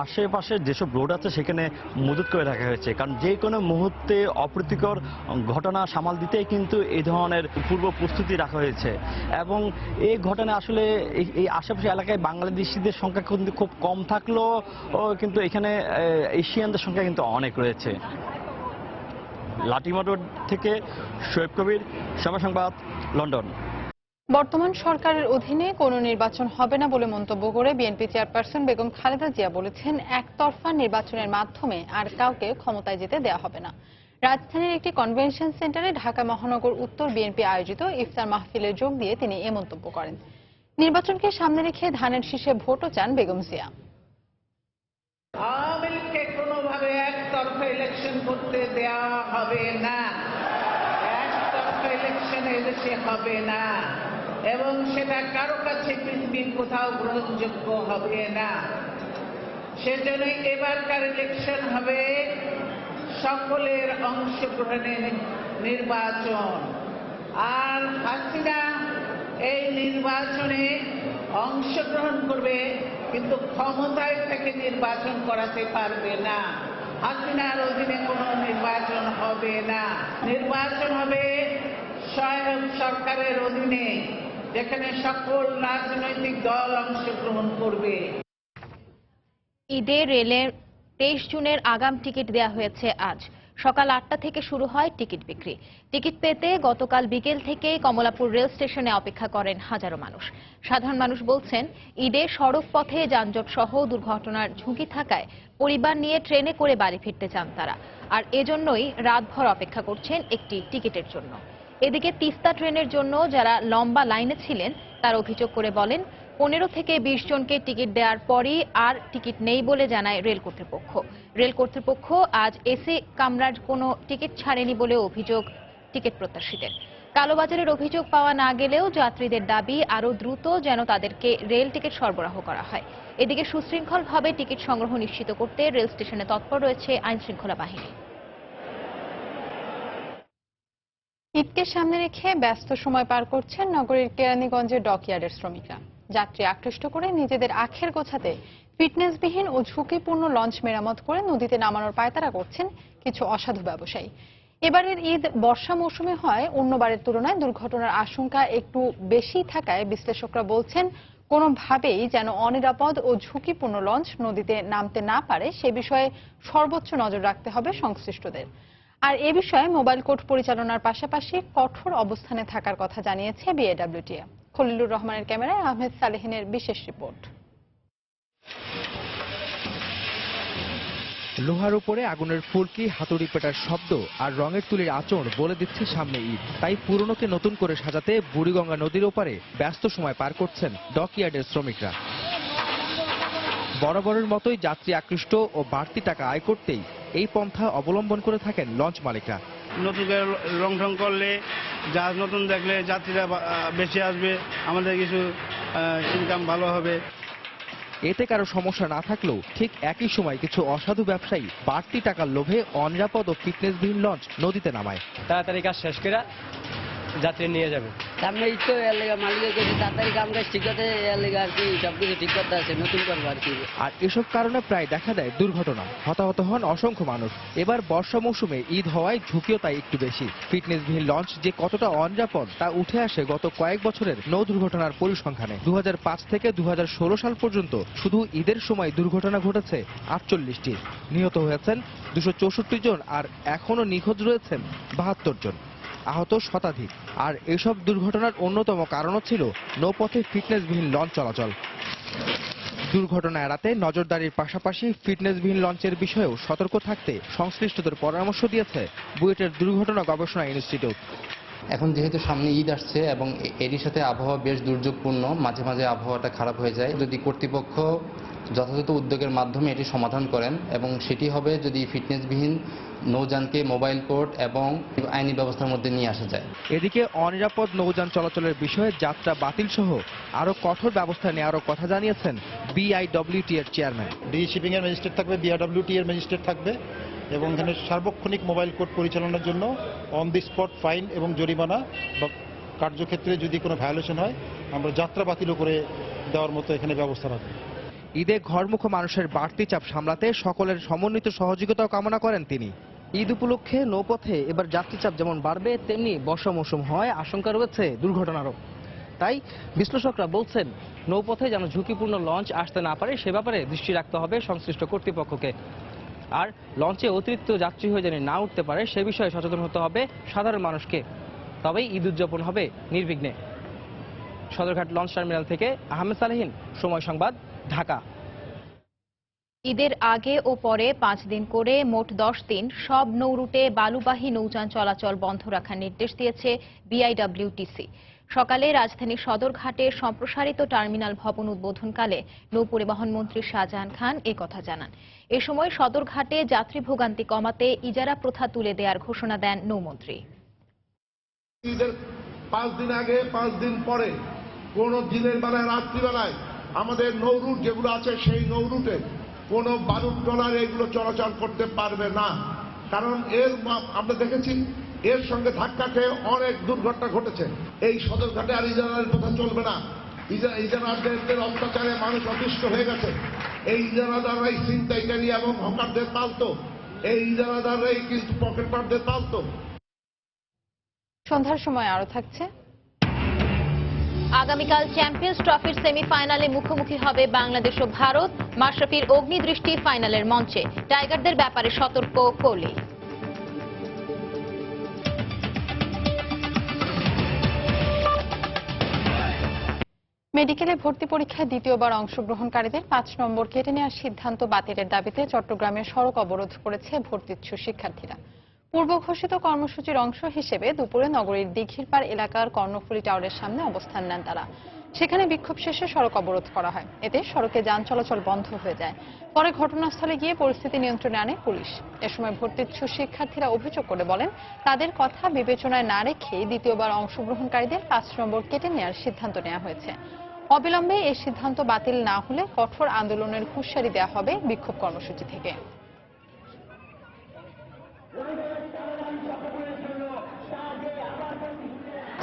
আশেপাশে যেসব রোড আছে সেখানে মজুত করে রাখা হয়েছে, কারণ যে কোনো মুহূর্তে অপ্রীতিকর ঘটনা সামাল দিতেই কিন্তু এই ধরনের পূর্ব প্রস্তুতি রাখা হয়েছে। এবং এই ঘটনা আসলে এই আশেপাশে এলাকায় বাংলাদেশিদের সংখ্যা কিন্তু খুব কম থাকলেও কিন্তু এখানে এশিয়ানদের সংখ্যা কিন্তু অনেক রয়েছে। লাটিমা রোড থেকে শোয়েব কবির, সময় সংবাদ, লন্ডন। বর্তমান সরকারের অধীনে কোনো নির্বাচন হবে না বলে মন্তব্য করে বিএনপি চেয়ারপারসন বেগম খালেদা জিয়া বলেছেন, একতরফা নির্বাচনের মাধ্যমে আর কাউকে ক্ষমতায় যেতে দেওয়া হবে না। রাজধানীর একটি কনভেনশন সেন্টারে ঢাকা মহানগর উত্তর বিএনপি আয়োজিত ইফতার মাহফিলে যোগ দিয়ে তিনি এ মন্তব্য করেন। নির্বাচনকে সামনে রেখে ধানের শীষে ভোটও চান বেগম জিয়া। আওয়ামী লীগকে কোনোভাবে একতরফা ইলেকশন করতে দেওয়া হবে না, একতরফা ইলেকশন এদেশে হবে না, এবং সেটা কারো কাছে পৃথিবীর কোথাও গ্রহণযোগ্য হবে না। সেজন্য এবারকার ইলেকশন হবে সকলের অংশগ্রহণের নির্বাচন। আর হাসিনা এই নির্বাচনে অংশগ্রহণ করবে, কিন্তু ক্ষমতায় থেকে নির্বাচন করাতে পারবে না। হাসিনার অধীনে কোনো নির্বাচন হবে না, নির্বাচন হবে স্বয়ং সরকারের অধীনে, যেখানে সকল রাজনৈতিক দল অংশগ্রহণ করবে। ঈদে রেলের 23 জুনের আগাম টিকিট দেয়া হয়েছে আজ। সকাল 8টা থেকে শুরু হয় টিকিট বিক্রি। টিকিট পেতে গতকাল বিকেল থেকে কমলাপুর রেল স্টেশনে অপেক্ষা করেন হাজারো মানুষ। সাধারণ মানুষ বলছেন, ঈদে সড়ক পথে যানজট সহ দুর্ঘটনার ঝুঁকি থাকায় পরিবার নিয়ে ট্রেনে করে বাড়ি ফিরতে চান তারা, আর এজন্যই রাতভর অপেক্ষা করছেন একটি টিকিটের জন্য। এদিকে তিস্তা ট্রেনের জন্য যারা লম্বা লাইনে ছিলেন তার অভিযোগ করে বলেন, 15 থেকে 20 জনকে টিকিট দেওয়ার পরই আর টিকিট নেই বলে জানায় রেল কর্তৃপক্ষ। রেল কর্তৃপক্ষ আজ এসি কামরার কোনো টিকিট ছাড়েনি বলে অভিযোগ টিকিট প্রত্যাশীদের। কালোবাজারের অভিযোগ পাওয়া না গেলেও যাত্রীদের দাবি আরও দ্রুত যেন তাদেরকে রেল টিকিট সরবরাহ করা হয়। এদিকে সুশৃঙ্খলভাবে টিকিট সংগ্রহ নিশ্চিত করতে রেল স্টেশনে তৎপর রয়েছে আইনশৃঙ্খলা বাহিনী। ঈদকে সামনে রেখে ব্যস্ত সময় পার করছেন নগরীর কেরানীগঞ্জের ডকইয়ার্ডের শ্রমিকরা। যাত্রী আকৃষ্ট করে নিজেদের আখের গোছাতে ফিটনেসবিহীন ও ঝুঁকিপূর্ণ লঞ্চ মেরামত করে নদীতে নামানোর পায়তারা করছেন কিছু অসাধু ব্যবসায়ী। এবারের ঈদ বর্ষা মৌসুমে হয় অন্যবারের তুলনায় দুর্ঘটনার আশঙ্কা একটু বেশি থাকায় বিশ্লেষকরা বলছেন, কোনোভাবেই যেন অনিরাপদ ও ঝুঁকিপূর্ণ লঞ্চ নদীতে নামতে না পারে সে বিষয়ে সর্বোচ্চ নজর রাখতে হবে সংশ্লিষ্টদের। আর এ বিষয়ে মোবাইল কোর্ট পরিচালনার পাশাপাশি কঠোর অবস্থানে থাকার কথা জানিয়েছে বিএডব্লিউটিএ। খলিলুর রহমানের ক্যামেরায় আহমেদ সালেহিনের বিশেষ রিপোর্ট। লোহার উপরে আগুনের ফুলকি, হাতুড়ি পেটার শব্দ আর রঙের তুলির আঁচড় বলে দিচ্ছে সামনে ঈদ। তাই পুরনোকে নতুন করে সাজাতে বুড়িগঙ্গা নদীর ওপারে ব্যস্ত সময় পার করছেন ডকইয়ার্ডের শ্রমিকরা। বরাবরের মতোই যাত্রী আকৃষ্ট ও বাড়তি টাকা আয় করতেই এই পন্থা অবলম্বন করে থাকেন লঞ্চ মালিকরা। নতুন করে রং ঢং করলে, জাহাজ নতুন দেখলে যাত্রীরা বেশি আসবে, আমাদের কিছু ইনকাম ভালো হবে। এতে কারো সমস্যা না থাকলেও ঠিক একই সময় কিছু অসাধু ব্যবসায়ী বাড়তি টাকার লোভে অনিরাপদ ও ফিটনেসবিহীন লঞ্চ নদীতে নামায়। তাড়াতাড়ি কাজ শেষ করে যাত্রী নিয়ে যাবে। সামনে ঈদ তো এর লেগে মালিকের কাছে তাড়াতাড়ি কাম কাজ ঠিক আছে, এর লেগে আর কি সবকিছু ঠিক করতে আছে, নতুন করবো আর কি। আর এসব কারণে প্রায় দেখা দেয় দুর্ঘটনা, হতাহত হন অসংখ্য মানুষ। এবার বর্ষা মৌসুমে ঈদ হওয়ায় ঝুঁকিও তাই একটু বেশি। ফিটনেসবিহীন লঞ্চ যে কতটা অনিরাপদ তা উঠে আসে গত কয়েক বছরের নৌ দুর্ঘটনার পরিসংখ্যানে। 2005 থেকে 2016 সাল পর্যন্ত শুধু ঈদের সময় দুর্ঘটনা ঘটেছে 48টি। নিহত হয়েছেন 264 জন আর এখনো নিখোঁজ রয়েছেন 72 জন, আহত শতাধিক। আর এসব দুর্ঘটনার অন্যতম কারণও ছিল নৌপথে ফিটনেসবিহীন লঞ্চ চলাচল। দুর্ঘটনা এড়াতে নজরদারির পাশাপাশি ফিটনেসবিহীন লঞ্চের বিষয়েও সতর্ক থাকতে সংশ্লিষ্টদের পরামর্শ দিয়েছে বুয়েটের দুর্ঘটনা গবেষণা ইনস্টিটিউট। এখন যেহেতু সামনে ঈদ আসছে এবং এরই সাথে আবহাওয়া বেশ দুর্যোগপূর্ণ, মাঝে মাঝে আবহাওয়াটা খারাপ হয়ে যায়। যদি কর্তৃপক্ষ যথাযথ উদ্যোগের মাধ্যমে এটি সমাধান করেন এবং সেটি হবে যদি ফিটনেসবিহীন নৌযানকে মোবাইল কোর্ট এবং আইনি ব্যবস্থার মধ্যে নিয়ে আসা যায়। এদিকে অনিরাপদ নৌযান চলাচলের বিষয়ে যাত্রা বাতিল সহ আরো কঠোর ব্যবস্থা নেওয়ারও কথা জানিয়েছেন বিআইডব্লিউটি এর চেয়ারম্যান। ডি শিপিং এর ম্যাজিস্ট্রেট থাকবে, বিআরডব্লিউটি এর ম্যাজিস্ট্রেট থাকবে এবং এখানে সার্বক্ষণিক মোবাইল কোর্ট পরিচালনার জন্য অন দি স্পট ফাইন এবং জরিমানা বা কার্যক্ষেত্রে যদি কোনো ভায়োলেশন হয় আমরা যাত্রা বাতিলও করে দেওয়ার মতো এখানে ব্যবস্থা রাখবো। ঈদে ঘরমুখ মানুষের বাড়তি চাপ সামলাতে সকলের সমন্বিত সহযোগিতাও কামনা করেন তিনি। ঈদ উপলক্ষে নৌপথে এবার যাত্রী চাপ যেমন বাড়বে, তেমনি বর্ষা মৌসুম হয় আশঙ্কা রয়েছে দুর্ঘটনারও। তাই বিশ্লেষকরা বলছেন নৌপথে যেন ঝুঁকিপূর্ণ লঞ্চ আসতে না পারে সে ব্যাপারে দৃষ্টি রাখতে হবে সংশ্লিষ্ট কর্তৃপক্ষকে। আর লঞ্চে অতিরিক্ত যাত্রী হয়ে যেন না উঠতে পারে সে বিষয়ে সচেতন হতে হবে সাধারণ মানুষকে, তবেই ঈদ উদযাপন হবে নির্বিঘ্নে। সদরঘাট লঞ্চ টার্মিনাল থেকে আহমেদ সালেহীন, সময় সংবাদ, ঢাকা। ঈদের আগে ও পরে 5 দিন করে মোট 10 দিন সব নৌরুটে বালুবাহী নৌযান চলাচল বন্ধ রাখার নির্দেশ দিয়েছে বিআইডব্লিউটিসি। সকালে রাজধানীর সদরঘাটে সম্প্রসারিত টার্মিনাল ভবন উদ্বোধনকালে নৌপরিবহন মন্ত্রী শাহজাহান খান একথা জানান। এ সময় সদরঘাটে যাত্রী ভোগান্তি কমাতে ইজারা প্রথা তুলে দেওয়ার ঘোষণা দেন নৌমন্ত্রী। ঈদের 5 দিন আগে 5 দিন পরে কোন দিনের বেলায় রাত্রিবেলায় আমাদের নৌরুট যেগুলো আছে সেই নৌরুটে কোন বালুর ট্রলার এগুলো চলাচল করতে পারবে না। কারণ আমরা দেখেছি এর সঙ্গে ধাক্কা খেয়ে অনেক দুর্ঘটনা ঘটেছে। এই সদরঘাটে আর ইজারার কথা চলবে না। ইজারাদারদের অত্যাচারে মানুষ অতিষ্ঠ হয়ে গেছে। এই ইজারাদাররাই ছিনতাইকারী এবং হকারদের পালতো, এই ইজারাদাররাই কিন্তু পকেটমারদের পালতো। সন্ধ্যার সময় আরো থাকছে। আগামীকাল চ্যাম্পিয়ন্স ট্রফির সেমিফাইনালে মুখোমুখি হবে বাংলাদেশ ও ভারত। মাশরাফির অগ্নিদৃষ্টি ফাইনালের মঞ্চে, টাইগারদের ব্যাপারে সতর্ক কোহলি। মেডিকেলে ভর্তি পরীক্ষায় দ্বিতীয়বার অংশগ্রহণকারীদের 5 নম্বর কেটে নেওয়ার সিদ্ধান্ত বাতিলের দাবিতে চট্টগ্রামে সড়ক অবরোধ করেছে ভর্তিচ্ছু শিক্ষার্থীরা। পূর্ব ঘোষিত কর্মসূচির অংশ হিসেবে দুপুরে নগরীর দিঘিরপাড় এলাকার কর্ণফুলী টাওয়ারের সামনে অবস্থান নেন তারা। সেখানে বিক্ষোভ শেষে সড়ক অবরোধ করা হয়। এতে সড়কে যান চলাচল বন্ধ হয়ে যায়। পরে ঘটনাস্থলে গিয়ে পরিস্থিতি নিয়ন্ত্রণে আনে পুলিশ। এ সময় ভর্তিচ্ছু শিক্ষার্থীরা অভিযোগ করে বলেন তাদের কথা বিবেচনায় না রেখে দ্বিতীয়বার অংশগ্রহণকারীদের 5 নম্বর কেটে নেওয়ার সিদ্ধান্ত নেওয়া হয়েছে। অবিলম্বে এই সিদ্ধান্ত বাতিল না হলে কঠোর আন্দোলনের হুঁশিয়ারি দেওয়া হবে বিক্ষোভ কর্মসূচি থেকে।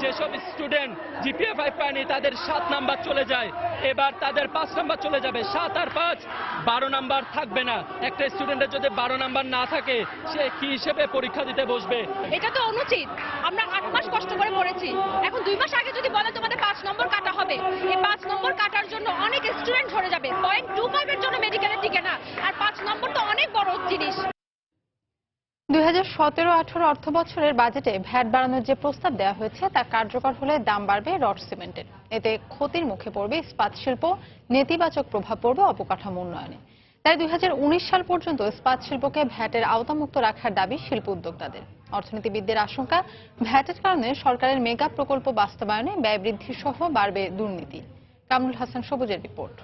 যেসব স্টুডেন্ট জিপিএ 5 পায়নি তাদের 7 নাম্বার চলে যায়, এবার তাদের 5 নাম্বার চলে যাবে। 7 আর 5 12 নাম্বার থাকবে না। একটা স্টুডেন্টের যদি 12 নাম্বার না থাকে সে কি হিসেবে পরীক্ষা দিতে বসবে? এটা তো অনুচিত। আমরা 8 মাস কষ্ট করে পড়েছি, এখন 2 মাস আগে যদি বলে তোমাদের 5 নম্বর কাটা হবে, এই 5 নম্বর কাটার জন্য অনেক স্টুডেন্ট ঝরে যাবে। 0.25 এর জন্য মেডিকেলে টিকে না, আর 5 নম্বর তো অনেক বড় জিনিস। 2017-18 অর্থ বছরের বাজেটে ভ্যাট বাড়ানোর যে প্রস্তাব দেওয়া হয়েছে তা কার্যকর হলে দাম বাড়বে রড সিমেন্টের। এতে ক্ষতির মুখে পড়বে ইস্পাত শিল্প, নেতিবাচক প্রভাব পড়বে অবকাঠামো উন্নয়নে। তাই 2019 সাল পর্যন্ত ইস্পাত শিল্পকে ভ্যাটের আওতামুক্ত রাখার দাবি শিল্প উদ্যোক্তাদের। অর্থনীতিবিদদের আশঙ্কা, ভ্যাটের কারণে সরকারের মেগা প্রকল্প বাস্তবায়নে ব্যয় বৃদ্ধি সহ বাড়বে দুর্নীতি। কামরুল হাসান সবুজের রিপোর্ট।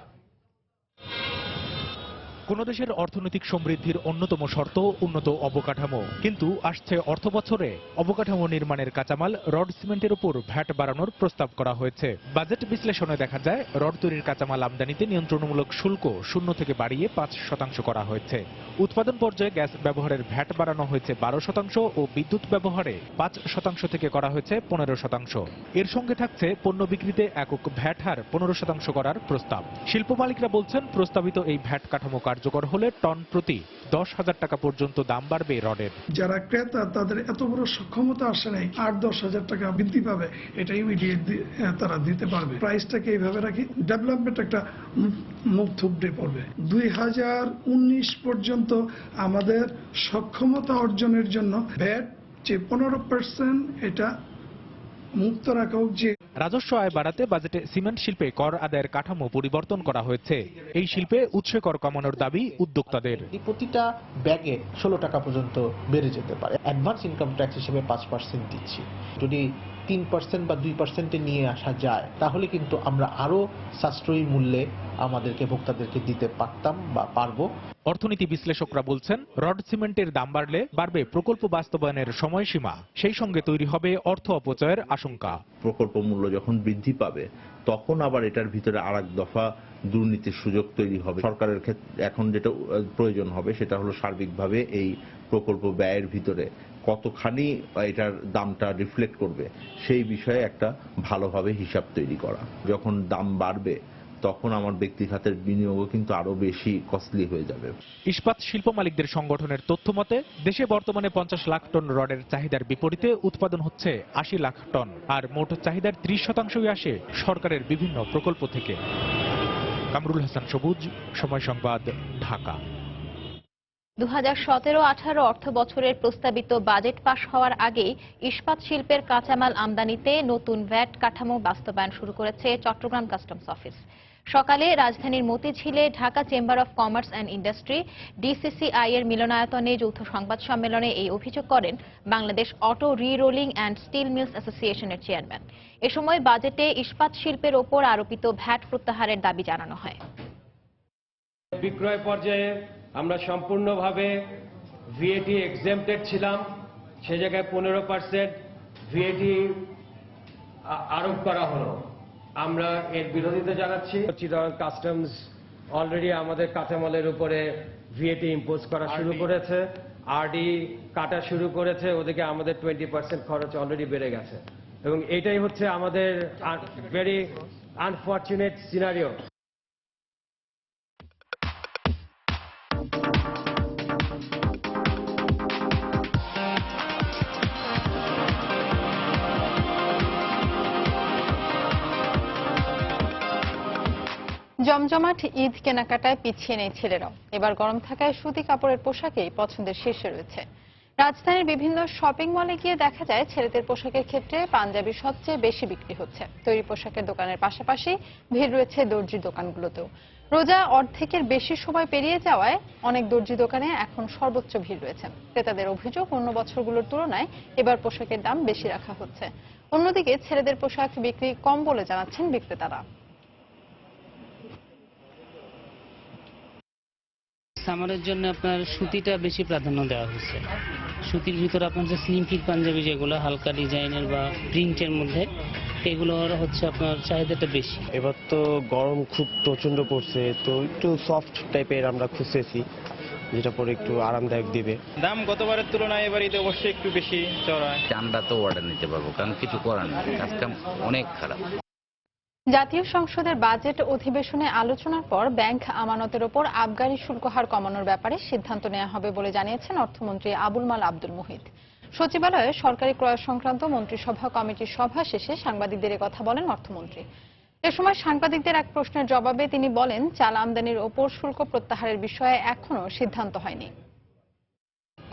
কোন দেশের অর্থনৈতিক সমৃদ্ধির অন্যতম শর্ত উন্নত অবকাঠামো, কিন্তু আসছে অর্থ বছরে অবকাঠামো নির্মাণের কাঁচামাল রড সিমেন্টের উপর ভ্যাট বাড়ানোর প্রস্তাব করা হয়েছে। বাজেট বিশ্লেষণে দেখা যায় রড তৈরির কাঁচামাল আমদানিতে নিয়ন্ত্রণমূলক শুল্ক 0 থেকে বাড়িয়ে 5% করা হয়েছে। উৎপাদন পর্যায়ে গ্যাস ব্যবহারের ভ্যাট বাড়ানো হয়েছে 12% ও বিদ্যুৎ ব্যবহারে 5% থেকে করা হয়েছে 15%। এর সঙ্গে থাকছে পণ্য বিক্রিতে একক ভ্যাট হার 15% করার প্রস্তাব। শিল্প মালিকরা বলছেন প্রস্তাবিত এই ভ্যাট কাঠামো কার্যকর হলে টন প্রতি 10,000 টাকা পর্যন্ত দাম বাড়বে রডের। যারা ক্রেতা তাদের এত বড় সক্ষমতা আসে নাই, 8-10 হাজার টাকা বৃদ্ধি পাবে, এটা ইমিডিয়েট তারা দিতে পারবে। প্রাইসটাকে এইভাবে রাখি, ডেভেলপমেন্ট একটা মুখ থুবড়ে পড়বে। 2019 পর্যন্ত আমাদের সক্ষমতা অর্জনের জন্য ভ্যাট যে 15% এটা মুক্ত রাখা হোক, যে রাজস্ব আয় বাড়াতে বাজেটে সিমেন্ট শিল্পে কর আদায়ের কাঠামো পরিবর্তন করা হয়েছে। এই শিল্পে উৎসে কর কমানোর দাবি উদ্যোক্তাদের। প্রতিটা ব্যাগে 16 টাকা পর্যন্ত বেড়ে যেতে পারে। অ্যাডভান্স ইনকাম ট্যাক্স হিসেবে 5% দিচ্ছি। যদি 3% বা 2% নিয়ে আসা যায় তাহলে কিন্তু আমরা আরো সাশ্রয়ী মূল্যে আমাদেরকে ভোক্তাদেরকে দিতে পারতাম বা পারবো। অর্থনীতি বিশ্লেষকরা বলছেন, রড সিমেন্টের দাম বাড়লে বাড়বে প্রকল্প বাস্তবায়নের সময়সীমা, সেই সঙ্গে তৈরি হবে অর্থ অপচয়ের আশঙ্কা। প্রকল্প মূল্য যখন বৃদ্ধি পাবে তখন আবার এটার ভিতরে আরেক দফা দুর্নীতির সুযোগ তৈরি হবে। সরকারের ক্ষেত্রে এখন যেটা প্রয়োজন হবে সেটা হলো সার্বিকভাবে এই প্রকল্প ব্যয়ের ভিতরে কতখানি এটার দামটা রিফ্লেক্ট করবে সেই বিষয়ে একটা ভালোভাবে হিসাব তৈরি করা। যখন দাম বাড়বে তখন আমার ব্যক্তি খাতের বিনিয়োগও কিন্তু আরো বেশি কস্টলি হয়ে যাবে। ইস্পাত শিল্প মালিকদের সংগঠনের তথ্য মতে দেশে বর্তমানে 50 লাখ টন রডের চাহিদার বিপরীতে উৎপাদন হচ্ছে 80 লাখ টন, আর মোট চাহিদার 30% আসে সরকারের বিভিন্ন প্রকল্প থেকে। কামরুল হাসান সবুজ, সময় সংবাদ, ঢাকা। 2017-18 অর্থ বছরের প্রস্তাবিত বাজেট পাশ হওয়ার আগেই ইস্পাত শিল্পের কাঁচামাল আমদানিতে নতুন ভ্যাট কাঠামো বাস্তবায়ন শুরু করেছে চট্টগ্রাম কাস্টমস অফিস। সকালে রাজধানীর মতিঝিলে Dhaka chamber of commerce and industry DCCI এর মিলনায়তনে যৌথ সংবাদ সম্মেলনে এই অভিযোগ করেন Bangladesh auto re-rolling and steel mills অ্যাসোসিয়েশনের চেয়ারম্যান। এ সময় বাজেটে ইস্পাত শিল্পের ওপর আরোপিত ভ্যাট প্রত্যাহারের দাবি জানানো হয়। বিক্রয় পর্যায়ে আমরা সম্পূর্ণভাবে ভিএটি এক্সেম্পটেড ছিলাম, সে জায়গায় 15% ভিএটি আরোপ করা হলো। আমরা এর বিরোধিতা জানাচ্ছি। চিটাগং কাস্টমস অলরেডি আমাদের কাঁচামালের উপরে ভিএটি ইম্পোজ করা শুরু করেছে, আরডি কাটা শুরু করেছে, ওদিকে আমাদের 20% খরচ অলরেডি বেড়ে গেছে এবং এটাই হচ্ছে আমাদের ভেরি আনফরচুনেট সিনারিও। জমজমাট ঈদ কেনাকাটায় পিছিয়ে নেই ছেলেরাও। এবার গরম থাকায় সুতি কাপড়ের পোশাকেই পছন্দের শীর্ষে রয়েছে। রাজধানীর বিভিন্ন শপিং মলে গিয়ে দেখা যায় ছেলেদের পোশাকের ক্ষেত্রে পাঞ্জাবি সবচেয়ে বেশি বিক্রি হচ্ছে। তৈরি পোশাকের দোকানের পাশাপাশি ভিড় রয়েছে দর্জির দোকানগুলোতেও। রোজা অর্ধেকের বেশি সময় পেরিয়ে যাওয়ায় অনেক দর্জি দোকানে এখন সর্বোচ্চ ভিড় রয়েছে। ক্রেতাদের অভিযোগ, অন্য বছরগুলোর তুলনায় এবার পোশাকের দাম বেশি রাখা হচ্ছে। অন্যদিকে ছেলেদের পোশাক বিক্রি কম বলে জানাচ্ছেন বিক্রেতারা। সামারের জন্য আপনার সুতিটা বেশি প্রাধান্য দেওয়া হচ্ছে। সুতির ভিতরে আপনার যে স্লিম ফিট পাঞ্জাবি যেগুলো হালকা ডিজাইনের বা প্রিন্টের মধ্যে, এগুলোর হচ্ছে আপনার চাহিদাটা বেশি। এবার তো গরম খুব প্রচন্ড পড়ছে, তো একটু সফট টাইপের আমরা খুঁজতেছি যেটা পরে একটু আরামদায়ক দিবে। দাম গতবারের তুলনায় এবার ঈদে অবশ্যই একটু বেশি চড়ায়। আমরা তো অর্ডার নিতে পারবো, কারণ কিছু করার নেই, কাজটা অনেক খারাপ। জাতীয় সংসদের বাজেট অধিবেশনে আলোচনার পর ব্যাংক আমানতের ওপর আবগারি শুল্ক হার কমানোর ব্যাপারে সিদ্ধান্ত নেওয়া হবে বলে জানিয়েছেন অর্থমন্ত্রী আবুল মাল আব্দুল মুহিত। সচিবালয়ে সরকারি ক্রয় সংক্রান্ত মন্ত্রিসভা কমিটির সভা শেষে সাংবাদিকদের কথা বলেন অর্থমন্ত্রী। এ সময় সাংবাদিকদের এক প্রশ্নের জবাবে তিনি বলেন, চাল আমদানির ওপর শুল্ক প্রত্যাহারের বিষয়ে এখনো সিদ্ধান্ত হয়নি।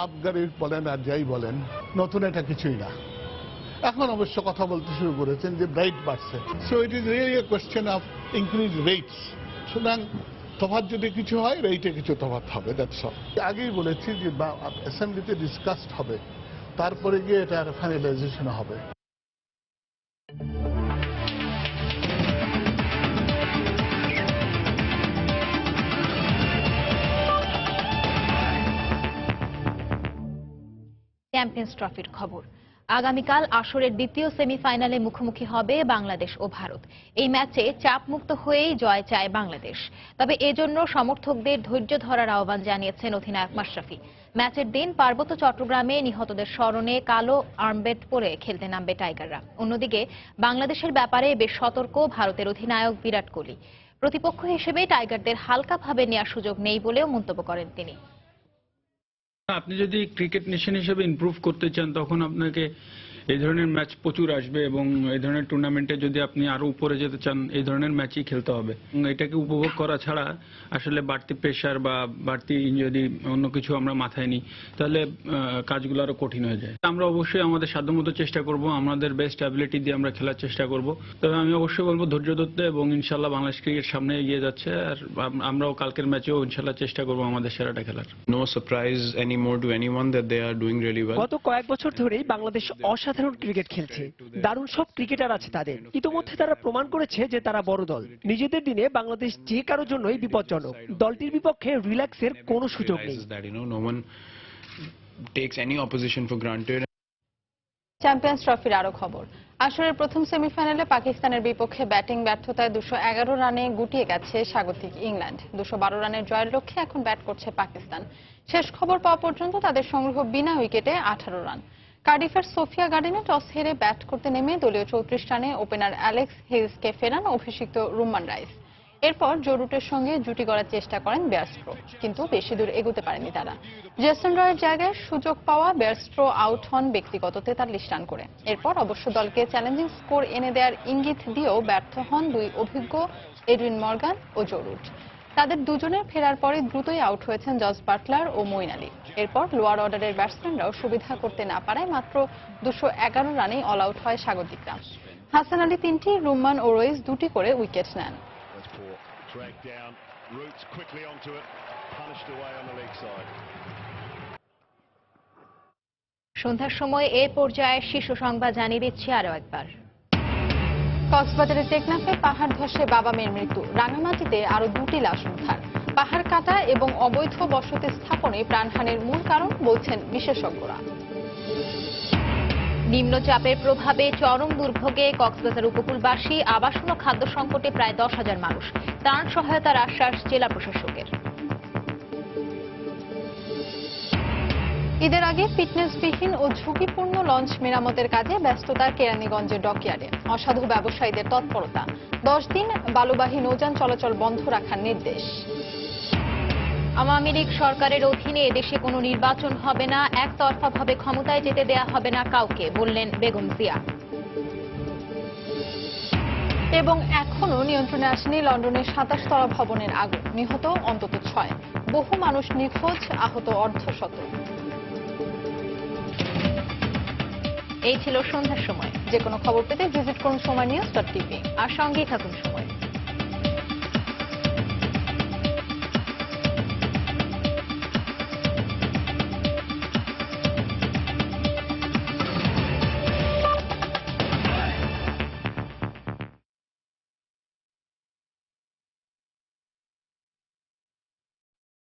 আবগারি বলেন আর যাই বলেন, নতুন এটা কিছুই না। এখন অবশ্য কথা বলতে শুরু করেছেন যে রেট বাড়ছে, so it is really a question of increase rates. সুতরাং তফাৎ যদি কিছু হয়, রেটে কিছু তফাৎ হবে, দ্যাটস অল। আগেই বলেছি যে অ্যাসেম্বলিতে ডিসকাসড হবে, তারপরে গিয়ে এটা ফাইনালাইজেশন হবে। চ্যাম্পিয়ন্স ট্রফির খবর। আগামীকাল আসরের দ্বিতীয় সেমিফাইনালে মুখোমুখি হবে বাংলাদেশ ও ভারত। এই ম্যাচে চাপমুক্ত হয়েই জয় চায় বাংলাদেশ, তবে এজন্য সমর্থকদের ধৈর্য ধরার আহ্বান জানিয়েছেন অধিনায়ক মাশরাফি। ম্যাচের দিন পার্বত্য চট্টগ্রামে নিহতদের স্মরণে কালো আর্মবেন্ড পরে খেলতে নামবে টাইগাররা। অন্যদিকে বাংলাদেশের ব্যাপারে বেশ সতর্ক ভারতের অধিনায়ক বিরাট কোহলি। প্রতিপক্ষ হিসেবে টাইগারদের হালকাভাবে নেওয়ার সুযোগ নেই বলেও মন্তব্য করেন তিনি। আপনি যদি ক্রিকেট নেশন হিসেবে ইমপ্রুভ করতে চান, তখন আপনাকে এই ধরনের ম্যাচ প্রচুর আসবে এবং এই ধরনের টুর্নামেন্টে যদি আপনি আরো উপরে যেতে চান এই ধরনের ম্যাচই খেলতে হবে। এটাকে উপভোগ করা ছাড়া আসলে বাড়তি প্রেশার বা বাড়তি যদি অন্য কিছু আমরা মাথায় নিই তাহলে কাজগুলো আরো কঠিন হয়ে যায়। আমরা অবশ্যই আমাদের সাধ্যমতো চেষ্টা করব, আমাদের বেস্ট অ্যাবিলিটি দিয়ে আমরা খেলার চেষ্টা করব। তবে আমি অবশ্যই বলবো ধৈর্য ধরতে, এবং ইনশাল্লাহ বাংলাদেশ ক্রিকেট সামনে এগিয়ে যাচ্ছে, আর আমরাও কালকের ম্যাচেও ইনশাল্লাহ চেষ্টা করব আমাদের সেরাটা খেলার। No surprise anymore to anyone that they are doing really well. গত কয়েক বছর ধরেই বাংলাদেশ অসাধারণ ক্রিকেট খেলছে। দারুণ সব ক্রিকেটার আছে তাদের। ইতোমধ্যে তারা প্রমাণ করেছে যে তারা বড় দল। নিজেদের দিনে বাংলাদেশ যে কারোর জন্যই বিপজ্জনক। দলটির বিপক্ষে রিল্যাক্সের কোনো সুযোগ নেই। No one takes any opposition for granted. Champions ট্রফির আরো খবর। আসরের প্রথম সেমিফাইনালে পাকিস্তানের বিপক্ষে ব্যাটিং ব্যর্থতায় 211 রানে গুটিয়ে গেছে স্বাগতিক ইংল্যান্ড। 212 রানের জয়ের লক্ষ্যে এখন ব্যাট করছে পাকিস্তান। শেষ খবর পাওয়া পর্যন্ত তাদের সংগ্রহ বিনা উইকেটে 18 রান। কার্ডিফের সোফিয়া গার্ডেনে টস হেরে ব্যাট করতে নেমে দলীয় 34 রানে ওপেনার অ্যালেক্স হেইজকে ফেরান অভিষিক্ত রুম্মান রাইস। এরপর জো রুটের সঙ্গে জুটি গড়ার চেষ্টা করেন বেয়ারস্ট্রো, কিন্তু বেশি দূর এগোতে পারেনি তারা। জেসন রয়ের জায়গায় সুযোগ পাওয়া বেয়ারস্ট্রো আউট হন ব্যক্তিগত 43 রান করে। এরপর অবশ্য দলকে চ্যালেঞ্জিং স্কোর এনে দেওয়ার ইঙ্গিত দিয়েও ব্যর্থ হন দুই অভিজ্ঞ এডউইন মর্গান ও জো রুট। তাদের দুজনের ফেরার পরে দ্রুতই আউট হয়েছেন জস বাটলার ও মঈন আলী। এরপর লোয়ার অর্ডারের ব্যাটসম্যানরাও সুবিধা করতে না পারায় মাত্র 211 রানেই অল আউট হয় স্বাগতিকরা। হাসান আলী 3টি, রুম্মান ও রইস 2টি করে উইকেট নেন। সন্ধ্যার সময় এ পর্যায়ে শীর্ষ সংবাদ জানিয়ে দিচ্ছি আরো একবার। কক্সবাজারের টেকনাফে পাহাড় ধসে বাবা মেয়ের মৃত্যু। রাঙামাটিতে আরো 2টি লাশ উদ্ধার। পাহাড় কাটা এবং অবৈধ বসতি স্থাপনে প্রাণহানির মূল কারণ বলছেন বিশেষজ্ঞরা। নিম্নচাপের প্রভাবে চরম দুর্ভোগে কক্সবাজার উপকূলবাসী, আবাসন ও খাদ্য সংকটে প্রায় 10,000 মানুষ। ত্রাণ সহায়তার আশ্বাস জেলা প্রশাসকের। ঈদের আগে ফিটনেসবিহীন ও ঝুঁকিপূর্ণ লঞ্চ মেরামতের কাজে ব্যস্ততা কেরানীগঞ্জের ডকইয়ার্ডে। অসাধু ব্যবসায়ীদের তৎপরতা। 10 দিন বালুবাহী নৌযান চলাচল বন্ধ রাখার নির্দেশ। আওয়ামী লীগ সরকারের অধীনে এদেশে কোনো নির্বাচন হবে না, একতরফাভাবে ক্ষমতায় যেতে দেয়া হবে না কাউকে, বললেন বেগম জিয়া। এবং এখনো নিয়ন্ত্রণে আসেনি লন্ডনের 27 তলা ভবনের আগুন। নিহত অন্তত 6, বহু মানুষ নিখোঁজ, আহত অর্ধশত। এই ছিল সন্ধ্যার সময়। যে কোনো খবর পেতে ভিজিট করুন সময়নিউজ.টিভি আর সঙ্গেই থাকুন সময়।